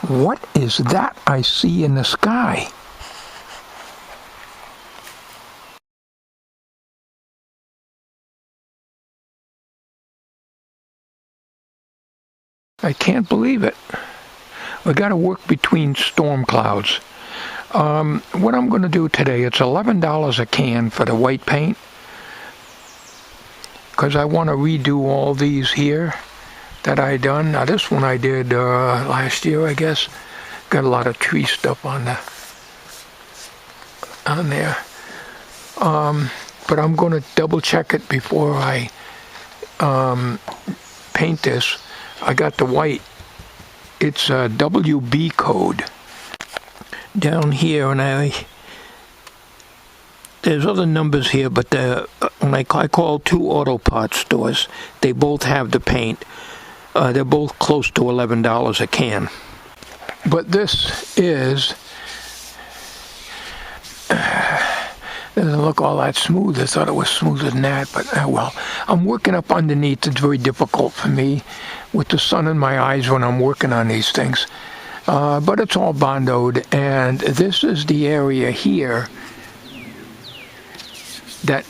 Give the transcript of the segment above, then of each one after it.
What is that I see in the sky? I can't believe it. We got to work between storm clouds. What I'm going to do today, it's $11 a can for the white paint, because I want to redo all these here that I done. Now this one I did last year, I guess. Got a lot of tree stuff on there. But I'm going to double check it before I paint this. I got the white. It's a WB code down here, and there's other numbers here, but when I call 2 auto parts stores, they both have the paint. They're both close to $11 a can. But this is doesn't look all that smooth. I thought it was smoother than that, but well. I'm working up underneath. It's very difficult for me with the sun in my eyes when I'm working on these things. But it's all bondoed, and this is the area here that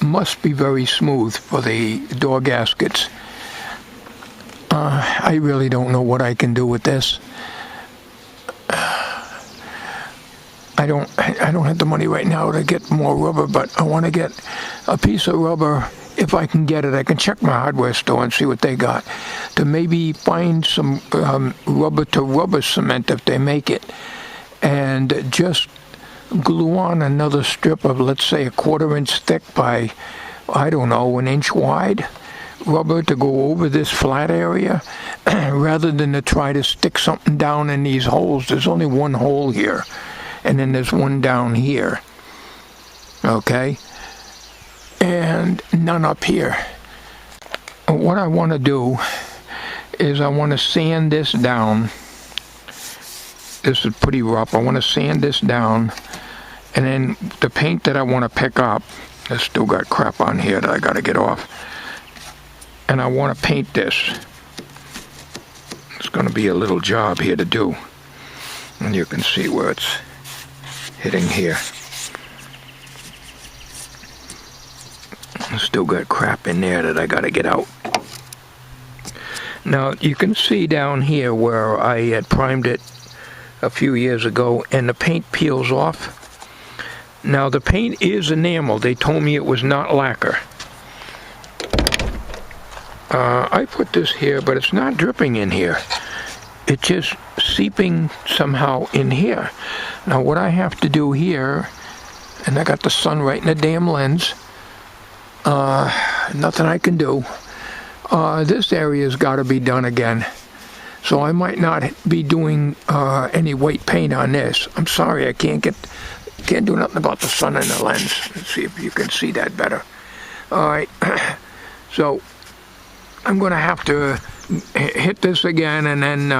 must be very smooth for the door gaskets. I really don't know what I can do with this. I don't have the money right now to get more rubber, but I want to get a piece of rubber if I can get it. I can check my hardware store and see what they got, to maybe find some rubber-to-rubber cement if they make it, and just glue on another strip of, let's say, 1/4 inch thick by, I don't know, 1 inch wide rubber to go over this flat area, rather than to try to stick something down in these holes. There's only one hole here, and then there's one down here, okay, and none up here. What I want to do is I want to sand this down. This is pretty rough. I want to sand this down, and then the paint that I want to pick up, I still got crap on here that I got to get off, and I want to paint this. It's going to be a little job here to do, and you can see where it's hitting here. I still got crap in there that I got to get out. Now you can see down here where I had primed it a few years ago, and the paint peels off. Now the paint is enamel. They told me it was not lacquer. I put this here, but it's not dripping in here. It's just seeping somehow in here. Now what I have to do here, and I got the sun right in the damn lens, nothing I can do. This area's got to be done again. So I might not be doing any white paint on this. I'm sorry, I can't do nothing about the sun in the lens. Let's see if you can see that better. All right, so I'm going to have to hit this again, and then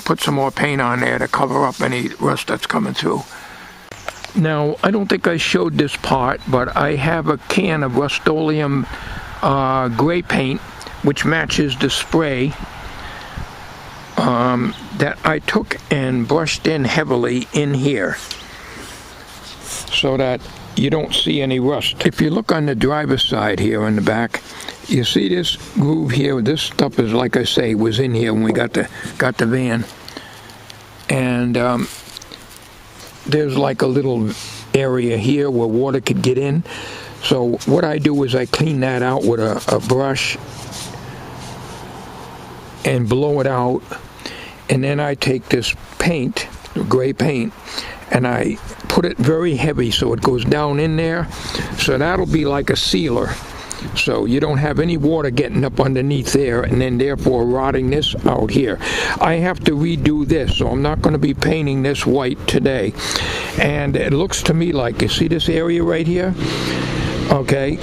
put some more paint on there to cover up any rust that's coming through. Now, I don't think I showed this part, but I have a can of Rust-Oleum gray paint, which matches the spray, that I took and brushed in heavily in here, so that you don't see any rust. If you look on the driver's side here in the back, you see this groove here. This stuff is, like I say, was in here when we got the van, and there's like a little area here where water could get in. So what I do is I clean that out with a brush and blow it out, and then I take this paint, gray paint, and I put it very heavy so it goes down in there. So that'll be like a sealer, so you don't have any water getting up underneath there, and then therefore rotting this out here. I have to redo this, so I'm not going to be painting this white today. And it looks to me like, you see this area right here? Okay,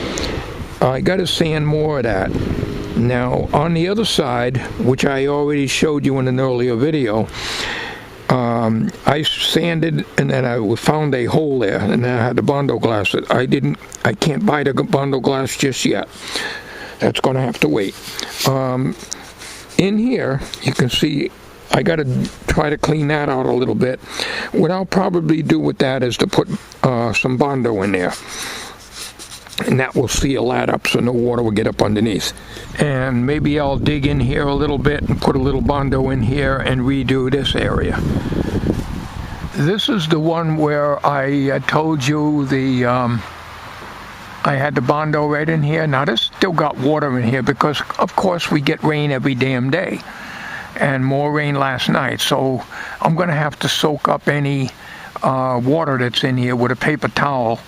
I got to sand more of that. Now on the other side, which I already showed you in an earlier video, I sanded, and then I found a hole there, and then I had to Bondo glass it. I can't buy the Bondo glass just yet. That's going to have to wait. In here, you can see I got to try to clean that out a little bit. What I'll probably do with that is to put some Bondo in there, and that will seal that up so no water will get up underneath. And maybe I'll dig in here a little bit and put a little Bondo in here and redo this area. This is the one where I told you I had the Bondo right in here. Now this still got water in here because of course we get rain every damn day, and more rain last night, so I'm going to have to soak up any water that's in here with a paper towel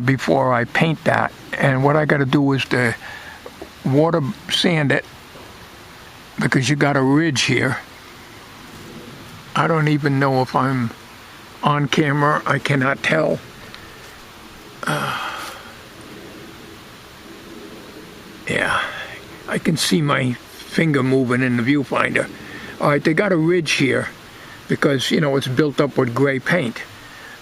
before I paint that. And what I got to do is to water sand it, because you got a ridge here. I don't even know if I'm on camera. I cannot tell. Yeah, I can see my finger moving in the viewfinder. All right, they got a ridge here because, you know, it's built up with gray paint.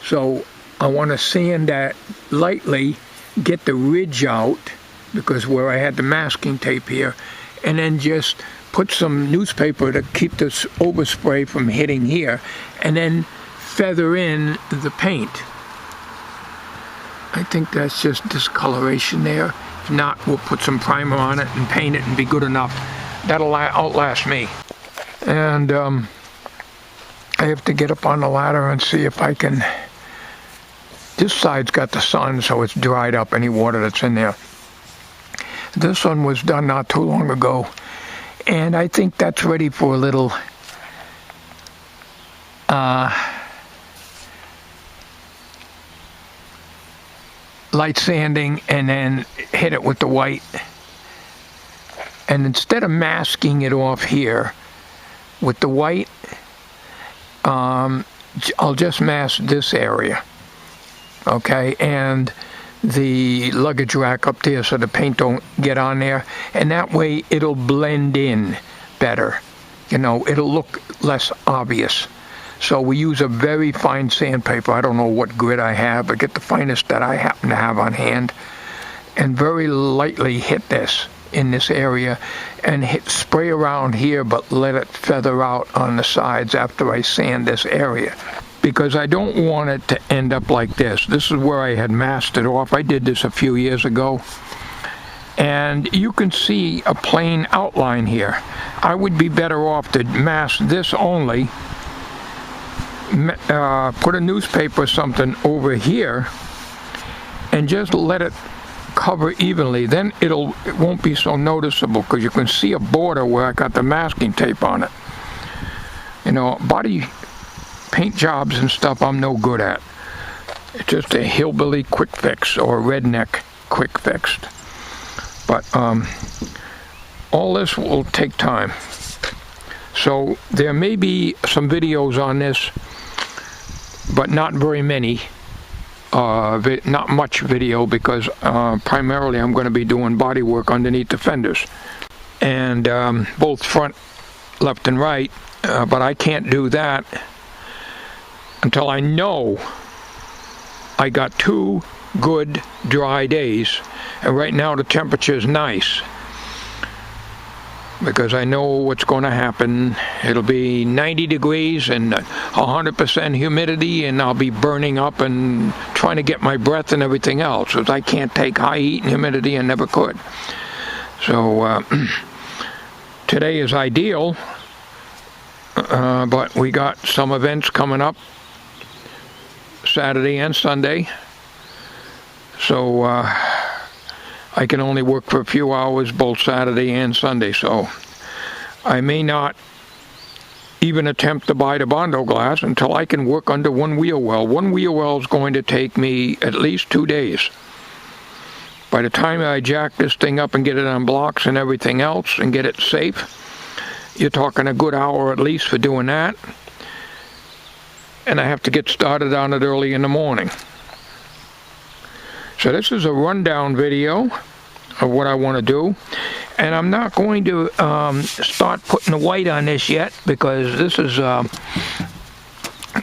So I want to sand that lightly, get the ridge out, because where I had the masking tape here, and then just put some newspaper to keep this overspray from hitting here, and then feather in the paint. I think that's just discoloration there. If not, we'll put some primer on it and paint it and be good enough. That'll outlast me. And I have to get up on the ladder and see if I can. This side's got the sun, so it's dried up any water that's in there. This one was done not too long ago, and I think that's ready for a little light sanding, and then hit it with the white. And instead of masking it off here with the white, I'll just mask this area, okay, and the luggage rack up there so the paint don't get on there, and that way it'll blend in better. You know, it'll look less obvious. So we use a very fine sandpaper. I don't know what grit I have, but get the finest that I happen to have on hand, and very lightly hit this in this area, and spray around here, but let it feather out on the sides after I sand this area, because I don't want it to end up like this. This is where I had masked it off. I did this a few years ago, and you can see a plain outline here. I would be better off to mask this only, put a newspaper or something over here, and just let it cover evenly. Then it won't be so noticeable, because you can see a border where I got the masking tape on it. You know, body paint jobs and stuff I'm no good at. It's just a hillbilly quick fix or redneck quick fix. But all this will take time. So there may be some videos on this, but not very many. Not much video, because primarily I'm going to be doing body work underneath the fenders, and both front, left and right, but I can't do that until I know I got 2 good dry days. And right now the temperature is nice, because I know what's going to happen. It'll be 90 degrees and 100% humidity, and I'll be burning up and trying to get my breath and everything else, because I can't take high heat and humidity and never could. So today is ideal, but we got some events coming up Saturday and Sunday, so I can only work for a few hours both Saturday and Sunday, so I may not even attempt to buy the Bondo glass until I can work under one wheel well. One wheel well is going to take me at least 2 days. By the time I jack this thing up and get it on blocks and everything else and get it safe, you're talking a good hour at least for doing that. And I have to get started on it early in the morning. So this is a rundown video of what I want to do, and I'm not going to start putting the white on this yet, because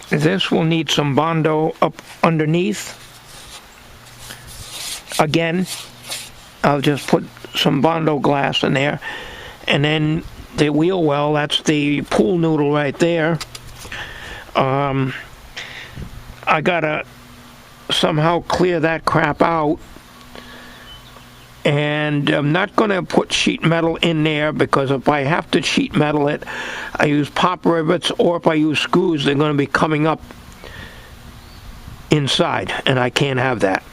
this will need some Bondo up underneath. Again, I'll just put some Bondo glass in there, and then the wheel well. That's the pool noodle right there. I gotta somehow clear that crap out. And I'm not going to put sheet metal in there, because if I have to sheet metal it, I use pop rivets, or if I use screws, they're going to be coming up inside, and I can't have that.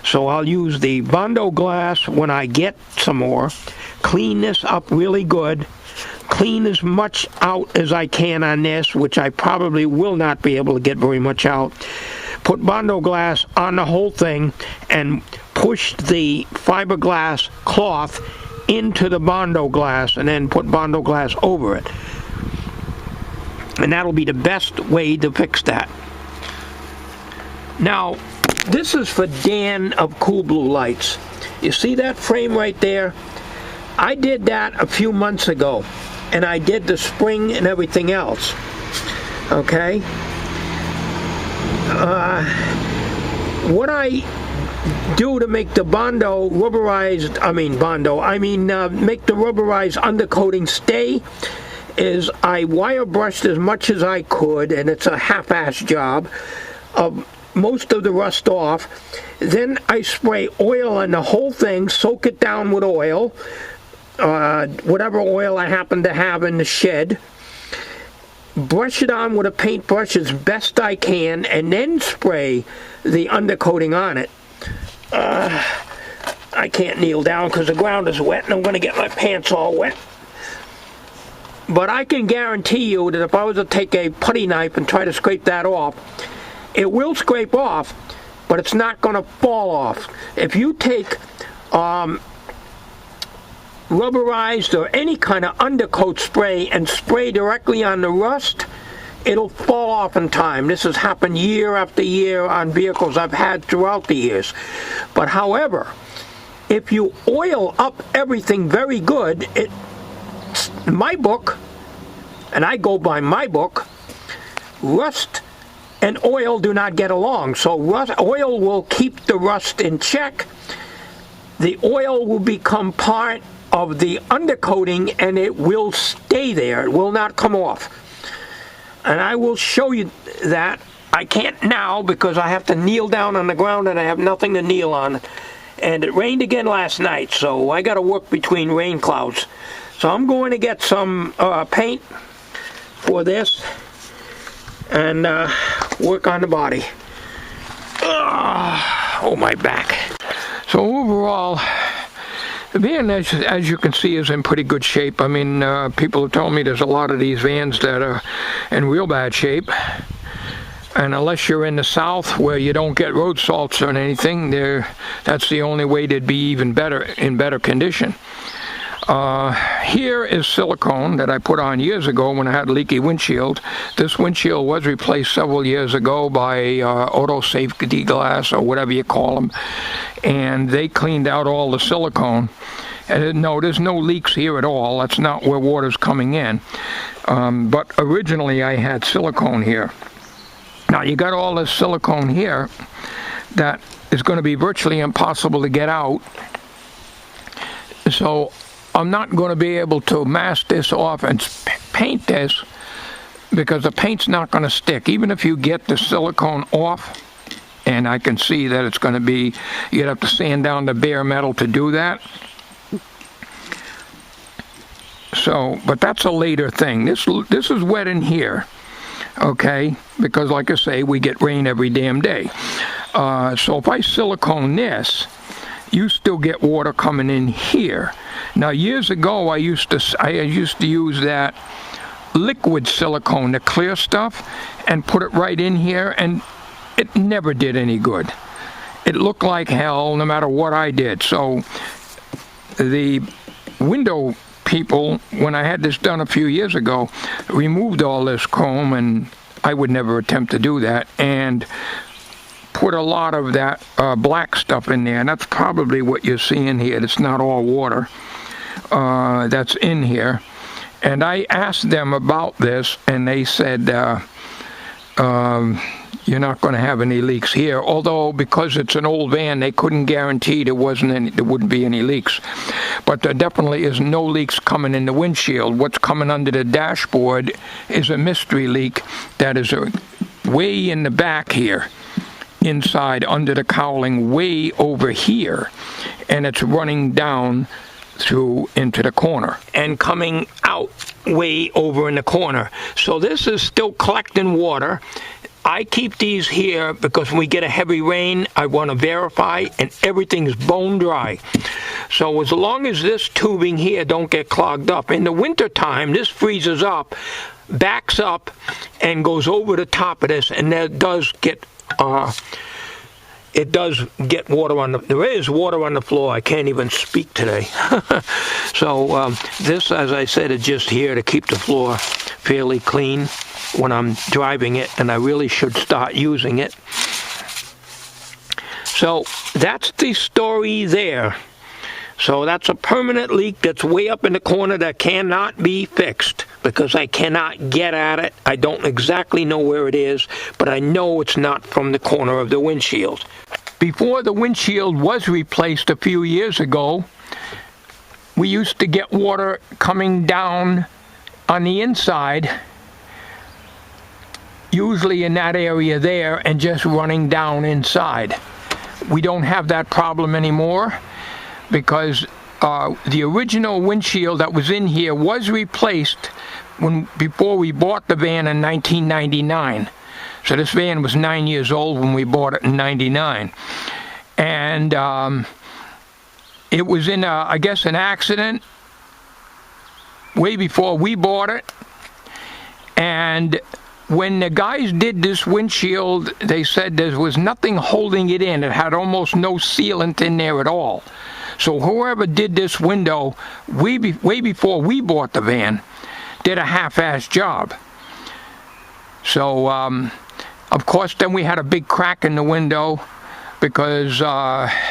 So I'll use the Bondo glass when I get some more, clean this up really good, clean as much out as I can on this, which I probably will not be able to get very much out. Put Bondo glass on the whole thing and push the fiberglass cloth into the Bondo glass, and then put Bondo glass over it. And that'll be the best way to fix that. Now, this is for Dan of Cool Blue Lights. You see that frame right there? I did that a few months ago, and I did the spring and everything else. Okay? What I do to make the Bondo rubberized, make the rubberized undercoating stay, is I wire brushed as much as I could, and it's a half-ass job, of most of the rust off. Then I spray oil on the whole thing, soak it down with oil, whatever oil I happen to have in the shed, brush it on with a paintbrush as best I can, and then spray the undercoating on it. I can't kneel down because the ground is wet, and I'm going to get my pants all wet. But I can guarantee you that if I was to take a putty knife and try to scrape that off, it will scrape off, but it's not going to fall off. If you take rubberized or any kind of undercoat spray and spray directly on the rust, it'll fall off in time. This has happened year after year on vehicles I've had throughout the years. But however, if you oil up everything very good, in my book, and I go by my book, rust and oil do not get along. So oil will keep the rust in check. The oil will become part of the undercoating, and it will stay there. It will not come off. And I will show you that. I can't now because I have to kneel down on the ground and I have nothing to kneel on. And it rained again last night, so I got to work between rain clouds. So I'm going to get some paint for this and work on the body. Oh, my back. So overall, the van, as you can see, is in pretty good shape. I mean, people have told me there's a lot of these vans that are in real bad shape. And unless you're in the south where you don't get road salts or anything, that's the only way they'd be even better, in better condition. Here is silicone that I put on years ago when I had a leaky windshield. This windshield was replaced several years ago by Auto Safety Glass, or whatever you call them, and they cleaned out all the silicone. And no, there's no leaks here at all. That's not where water's coming in. But originally I had silicone here. Now you got all this silicone here that is going to be virtually impossible to get out. So I'm not going to be able to mask this off and paint this, because the paint's not going to stick. Even if you get the silicone off, and I can see that it's going to be, you'd have to sand down the bare metal to do that. So, but that's a later thing. This is wet in here, okay? Because like I say, we get rain every damn day. So if I silicone this, you still get water coming in here. Now, years ago, I used to use that liquid silicone, the clear stuff, and put it right in here, and it never did any good. It looked like hell no matter what I did. So the window people, when I had this done a few years ago, removed all this chrome, and I would never attempt to do that, and put a lot of that black stuff in there, and that's probably what you're seeing here. It's not all water that's in here. And I asked them about this, and they said you're not going to have any leaks here, although because it's an old van, they couldn't guarantee there wouldn't be any leaks. But but there definitely is no leaks coming in the windshield. What's coming under the dashboard is a mystery leak that is way in the back here, inside under the cowling, way over here, and it's running down through into the corner and coming out way over in the corner. So this is still collecting water. I keep these here because when we get a heavy rain, I want to verify, and everything's bone dry. So as long as this tubing here don't get clogged up, in the winter time, this freezes up, backs up, and goes over the top of this, and there does get water on there is water on the floor. I can't even speak today. So this, as I said, is just here to keep the floor fairly clean when I'm driving it, and I really should start using it. So that's the story there. So that's a permanent leak that's way up in the corner that cannot be fixed because I cannot get at it. I don't exactly know where it is, but I know it's not from the corner of the windshield. Before the windshield was replaced a few years ago, we used to get water coming down on the inside, usually in that area there, and just running down inside. We don't have that problem anymore because the original windshield that was in here was replaced before we bought the van in 1999. So this van was 9 years old when we bought it in 99. And it was in, I guess, an accident way before we bought it. And when the guys did this windshield, they said there was nothing holding it in. It had almost no sealant in there at all. So whoever did this window way before we bought the van did a half-assed job. So, of course, then we had a big crack in the window because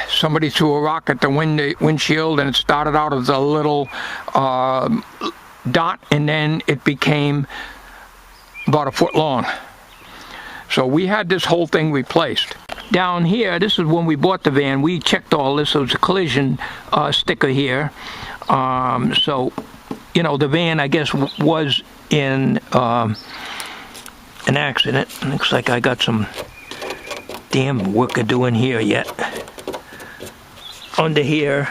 somebody threw a rock at the windshield, and it started out as a little dot, and then it became about a foot long. So we had this whole thing replaced. Down here, this is when we bought the van. We checked all this. There was a collision sticker here. So, you know, the van, I guess, was in an accident. Looks like I got some damn work to do in here yet. Under here,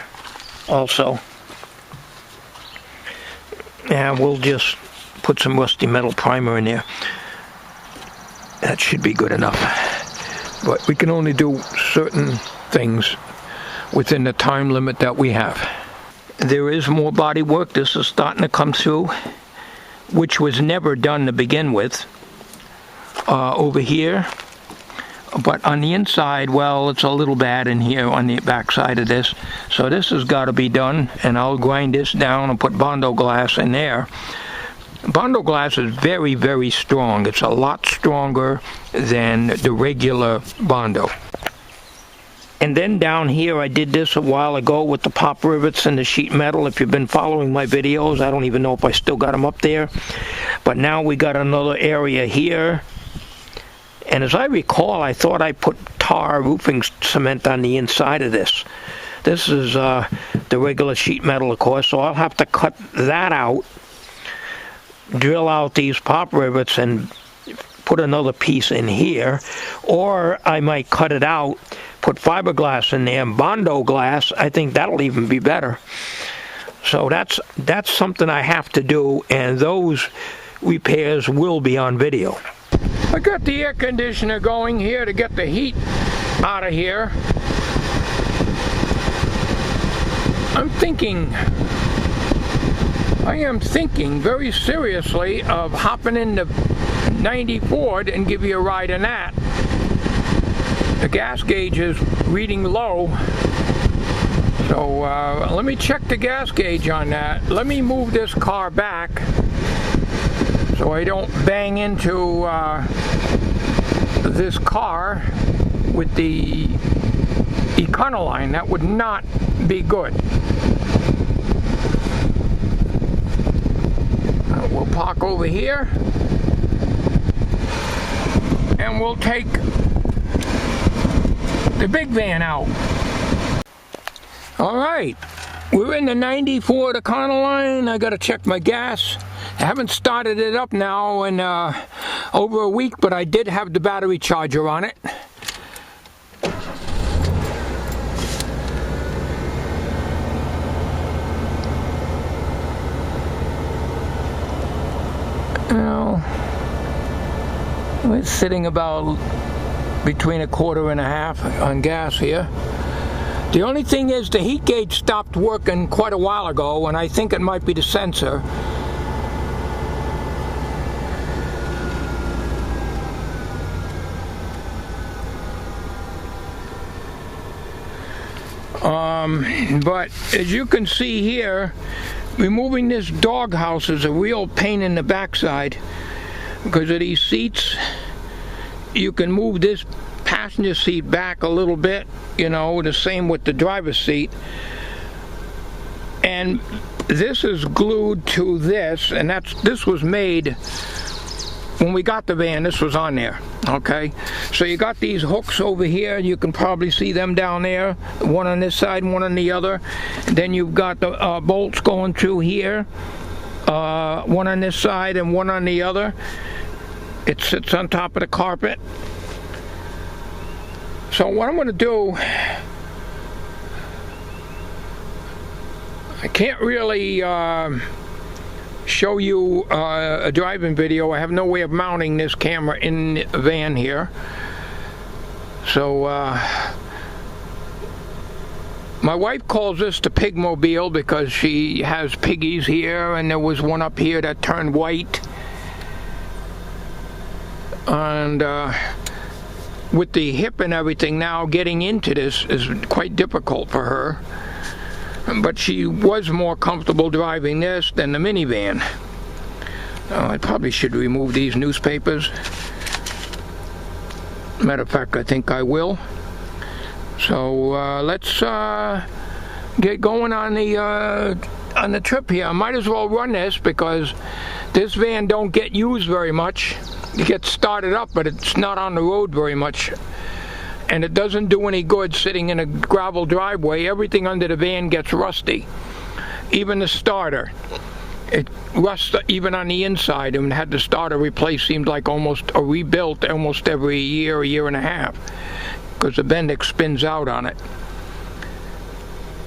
also. And we'll just put some rusty metal primer in there. That should be good enough. But we can only do certain things within the time limit that we have. There is more body work. This is starting to come through, which was never done to begin with. Over here. But on the inside, well, it's a little bad in here on the back side of this. So this has got to be done, and I'll grind this down and put Bondo glass in there. Bondo glass is very, very strong. It's a lot stronger than the regular Bondo. And then down here, I did this a while ago with the pop rivets and the sheet metal. If you've been following my videos, I don't even know if I still got them up there. But now we got another area here. And as I recall, I thought I put tar roofing cement on the inside of this. This is the regular sheet metal, of course, so I'll have to cut that out, drill out these pop rivets, and put another piece in here. Or I might cut it out, put fiberglass in there, and Bondo glass. I think that'll even be better. So that's something I have to do, and those repairs will be on video. I got the air conditioner going here to get the heat out of here. I am thinking very seriously of hopping into 90 Ford and give you a ride in that. The gas gauge is reading low. So let me check the gas gauge on that. Let me move this car back so I don't bang into this car with the Econoline. That would not be good. We'll park over here and we'll take the big van out. All right, we're We're in the 94 to Econoline. I gotta check my gas. I haven't started it up now in over a week, but I did have the battery charger on it. Now, we're sitting about between 1.25 and on gas here. The only thing is the heat gauge stopped working quite a while ago, and I think it might be the sensor. But as you can see here, removing this doghouse is a real pain in the backside because of these seats. You can move this passenger seat back a little bit, you know, the same with the driver's seat. And this is glued to this, and this was made when we got the van. This was on there, okay? So you got these hooks over here. You can probably see them down there, one on this side, one on the other. And then you've got the bolts going through here, one on this side and one on the other. It sits on top of the carpet. So what I'm going to do, I can't really show you a driving video. I have no way of mounting this camera in the van here. So my wife calls this the Pigmobile because she has piggies here, and there was one up here that turned white. And with the hip and everything now, getting into this is quite difficult for her. But she was more comfortable driving this than the minivan. I probably should remove these newspapers. Matter of fact, I think I will. So let's get going on the trip here. I might as well run this because this van don't get used very much. It gets started up, but it's not on the road very much. And it doesn't do any good sitting in a gravel driveway. Everything under the van gets rusty. Even the starter. It rusts even on the inside, and had the starter replaced, seemed like almost a rebuilt almost every year, a year and a half, because the Bendix spins out on it.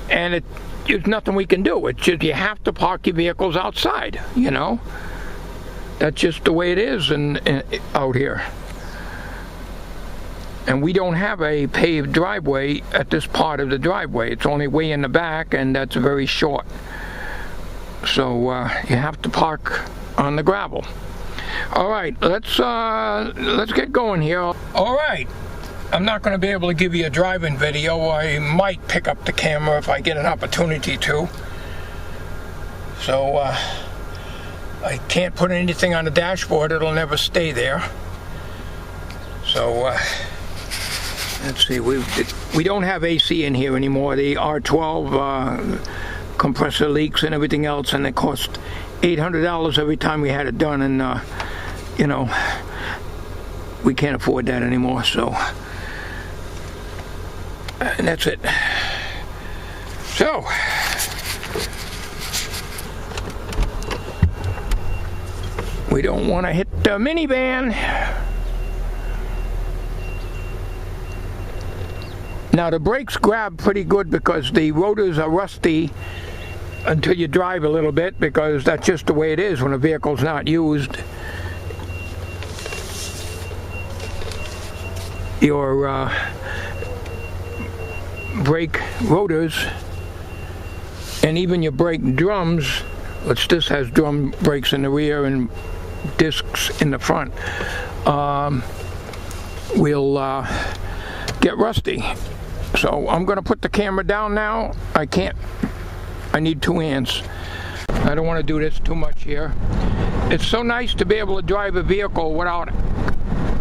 And there's nothing we can do. It's just you have to park your vehicles outside, you know. That's just the way it is out here. And we don't have a paved driveway at this part of the driveway. It's only way in the back, and that's very short. So you have to park on the gravel. All right, let's get going here. All right, I'm not going to be able to give you a driving video. I might pick up the camera if I get an opportunity to. So I can't put anything on the dashboard. It'll never stay there. So let's see. We don't have AC in here anymore. The R12 compressor leaks and everything else, and it cost $800 every time we had it done, and you know, we can't afford that anymore. So and that's it. So we don't want to hit the minivan. Now the brakes grab pretty good because the rotors are rusty until you drive a little bit, because that's just the way it is when a vehicle's not used. Your brake rotors and even your brake drums, which this has drum brakes in the rear and discs in the front, will get rusty. So I'm going to put the camera down now. I need 2 hands. I don't want to do this too much here. It's so nice to be able to drive a vehicle without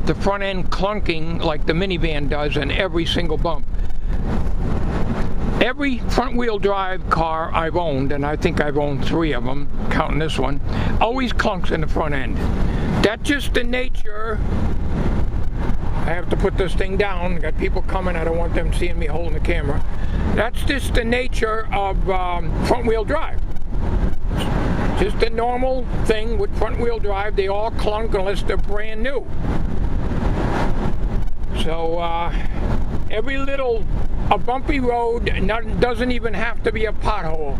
the front end clunking like the minivan does in every single bump. Every front wheel drive car I've owned, and I think I've owned 3 of them, counting this one, always clunks in the front end. That's just the nature. I have to put this thing down. Got people coming. I don't want them seeing me holding the camera. That's just the nature of front-wheel drive. Just a normal thing with front-wheel drive. They all clunk unless they're brand new. So every little, a bumpy road doesn't even have to be a pothole.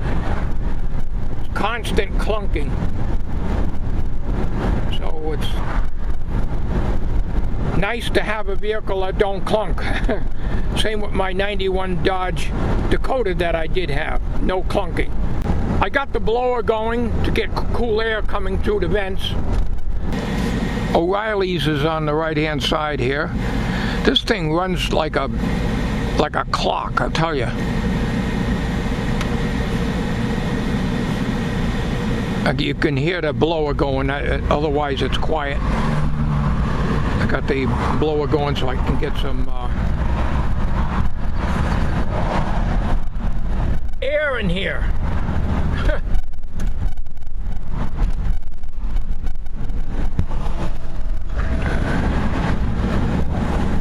Constant clunking. So it's nice to have a vehicle that don't clunk. Same with my 91 Dodge Dakota that I did have. No clunking. I got the blower going to get cool air coming through the vents. O'Reilly's is on the right hand side here. This thing runs like a clock, I'll tell you. You can hear the blower going, otherwise it's quiet. I got the blower going so I can get some air in here.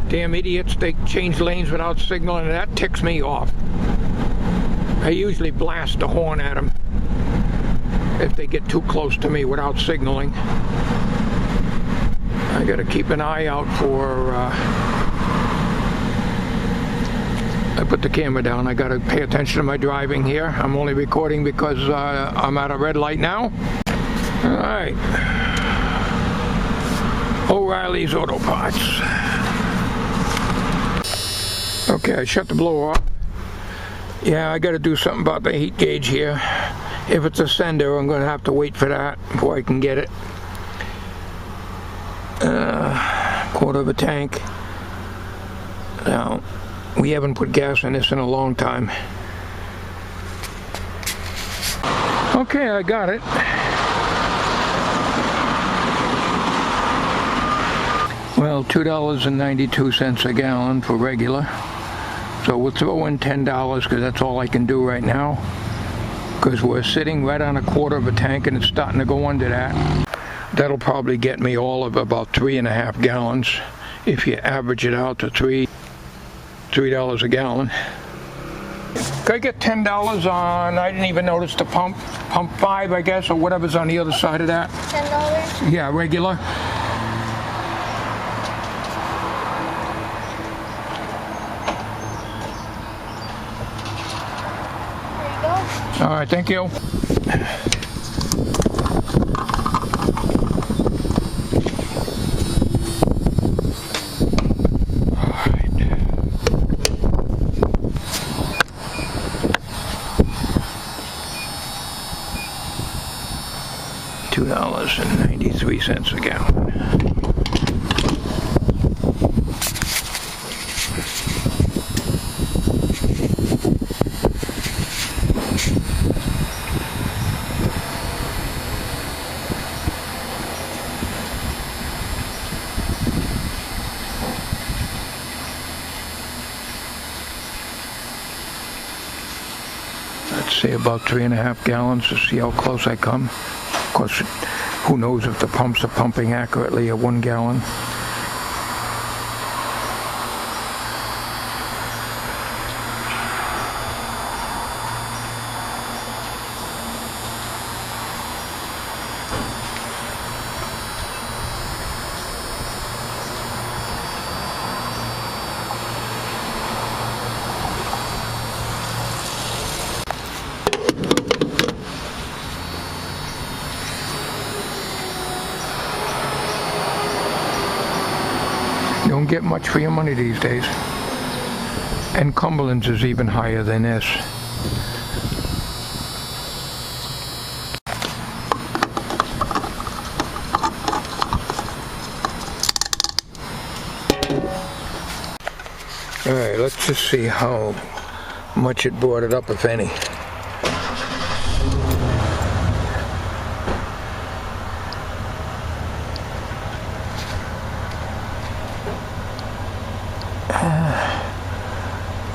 Damn idiots, they change lanes without signaling, and that ticks me off. I usually blast the horn at them if they get too close to me without signaling. I gotta keep an eye out for, I put the camera down, I gotta pay attention to my driving here. I'm only recording because I'm at a red light now. Alright. O'Reilly's Auto Parts. Okay, I shut the blower off. Yeah, I gotta do something about the heat gauge here. If it's a sender, I'm gonna have to wait for that before I can get it. Quarter of a tank. Now, we haven't put gas in this in a long time. Okay, I got it. Well, $2.92 a gallon for regular. So we'll throw in $10 because that's all I can do right now. Because we're sitting right on a quarter of a tank and it's starting to go under that. That'll probably get me all of about 3.5 gallons if you average it out to $3 a gallon. Could I get $10 on, I didn't even notice the pump 5 I guess, or whatever's on the other side of that. $10? Yeah, regular. All right, thank you. $2.93 a gallon. Say about 3.5 gallons to see how close I come. Of course, who knows if the pumps are pumping accurately at 1 gallon. Don't get much for your money these days. And Cumberland's is even higher than this. Alright, let's just see how much it brought it up, if any.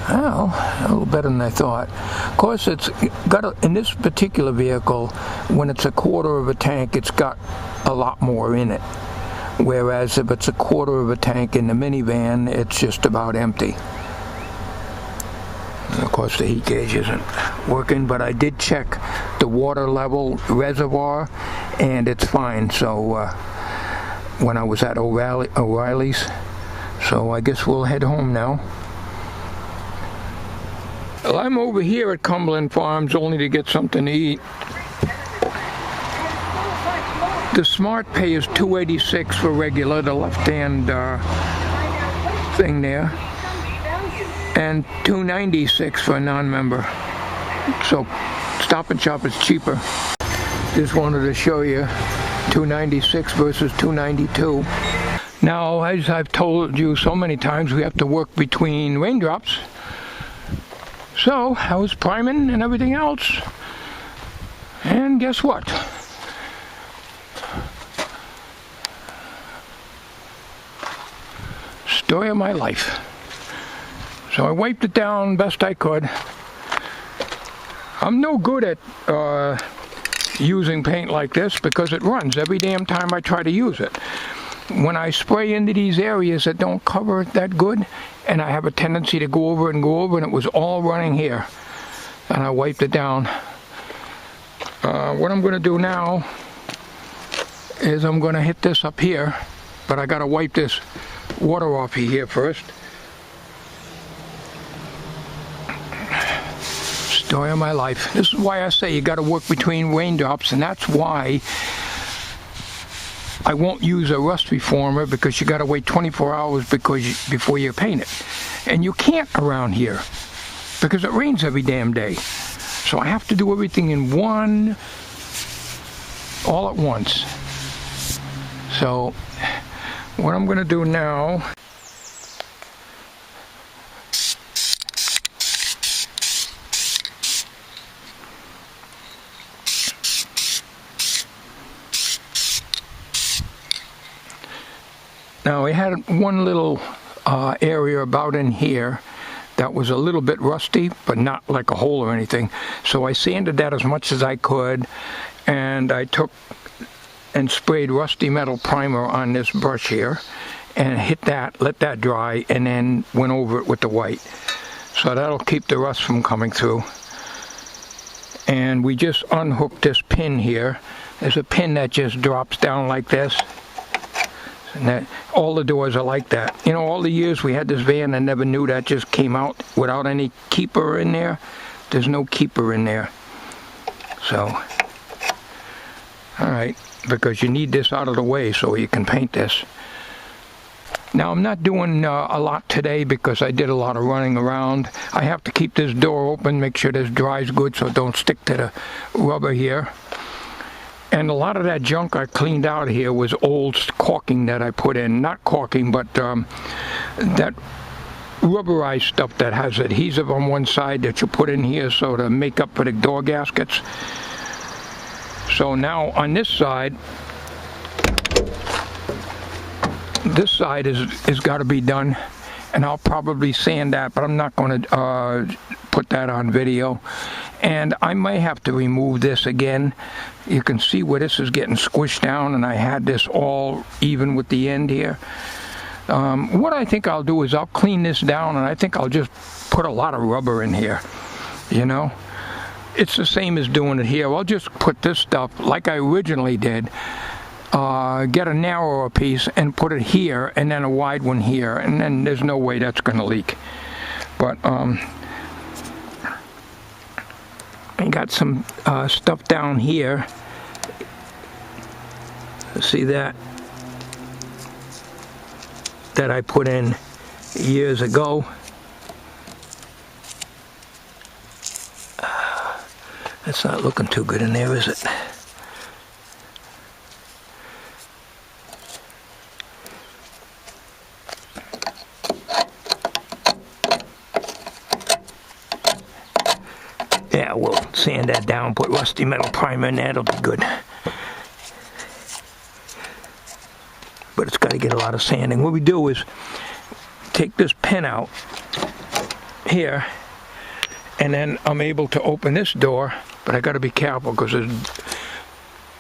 Well, a little better than I thought. Of course, it's got in this particular vehicle, when it's a quarter of a tank, it's got a lot more in it. Whereas if it's a quarter of a tank in the minivan, it's just about empty. And of course the heat gauge isn't working, but I did check the water level reservoir and it's fine. So when I was at O'Reilly's, so I guess we'll head home now. Well, I'm over here at Cumberland Farms only to get something to eat. The Smart Pay is $2.86 for regular, the left-hand thing there, and $2.96 for a non-member. So Stop and Shop is cheaper. Just wanted to show you $2.96 versus $2.92. Now, as I've told you so many times, we have to work between raindrops. So I was priming and everything else, and guess what? Story of my life. So I wiped it down best I could. I'm no good at using paint like this because it runs every damn time I try to use it. When I spray into these areas that don't cover it that good, and I have a tendency to go over, and it was all running here, and I wiped it down. What I'm going to do now is I'm going to hit this up here, but I got to wipe this water off here first. Story of my life. This is why I say you got to work between raindrops, and that's why I won't use a rust reformer, because you got to wait 24 hours before you paint it. And you can't around here because it rains every damn day. So I have to do everything in all at once. So what I'm going to do now, now we had one little area about in here that was a little bit rusty, but not like a hole or anything. So I sanded that as much as I could, and I took and sprayed rusty metal primer on this brush here, and hit that, let that dry, and then went over it with the white. So that'll keep the rust from coming through. And we just unhooked this pin here. There's a pin that just drops down like this. And that, all the doors are like that. You know, all the years we had this van, I never knew that just came out without any keeper in there. There's no keeper in there. So, alright, because you need this out of the way so you can paint this. Now, I'm not doing a lot today because I did a lot of running around. I have to keep this door open, make sure this dries good so it don't stick to the rubber here. And a lot of that junk I cleaned out here was old caulking that I put in. Not caulking, but that rubberized stuff that has adhesive on one side that you put in here so to make up for the door gaskets. So now on this side is got to be done, and I'll probably sand that, but I'm not going to put that on video. And I may have to remove this again. You can see where this is getting squished down, and I had this all even with the end here. What I think I'll do is I'll clean this down, and I think I'll just put a lot of rubber in here, you know. It's the same as doing it here. I'll just put this stuff like I originally did, get a narrower piece and put it here, and then a wide one here, and then there's no way that's going to leak. But I got some stuff down here. See that I put in years ago. That's not looking too good in there, is it? Yeah, we'll sand that down, put rusty metal primer in there, it'll be good. But it's got to get a lot of sanding. What we do is take this pin out here, and then I'm able to open this door, but I got to be careful because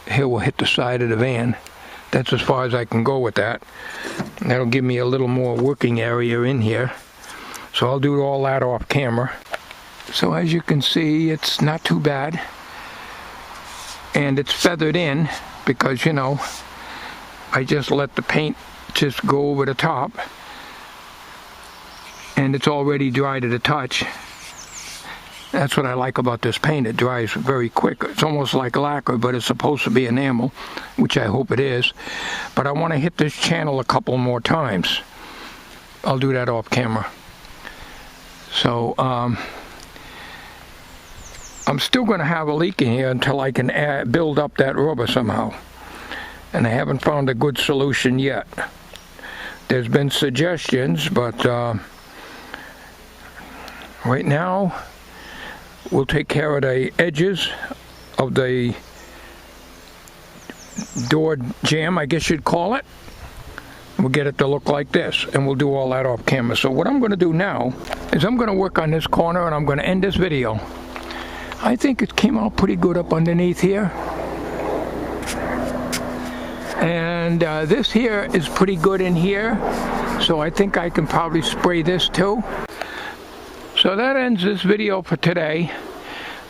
here will hit the side of the van. That's as far as I can go with that. And that'll give me a little more working area in here. So I'll do all that off camera. So as you can see, it's not too bad. And it's feathered in because, you know, I just let the paint just go over the top. And it's already dry to the touch. That's what I like about this paint. It dries very quick. It's almost like lacquer, but it's supposed to be enamel, which I hope it is. But I want to hit this channel a couple more times. I'll do that off camera. So, I'm still going to have a leak in here until I can build up that rubber somehow. And I haven't found a good solution yet. There's been suggestions, but right now we'll take care of the edges of the door jamb, I guess you'd call it. We'll get it to look like this, and we'll do all that off camera. So what I'm going to do now is I'm going to work on this corner, and I'm going to end this video. I think it came out pretty good up underneath here. And this here is pretty good in here, so I think I can probably spray this too. So that ends this video for today.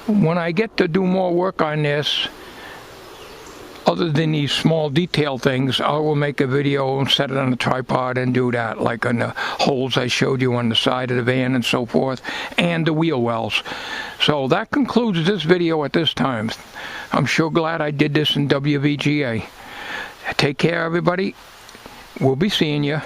When I get to do more work on this, other than these small detail things, I will make a video and set it on a tripod and do that, like on the holes I showed you on the side of the van and so forth, and the wheel wells. So that concludes this video at this time. I'm sure glad I did this in WVGA. Take care, everybody. We'll be seeing you.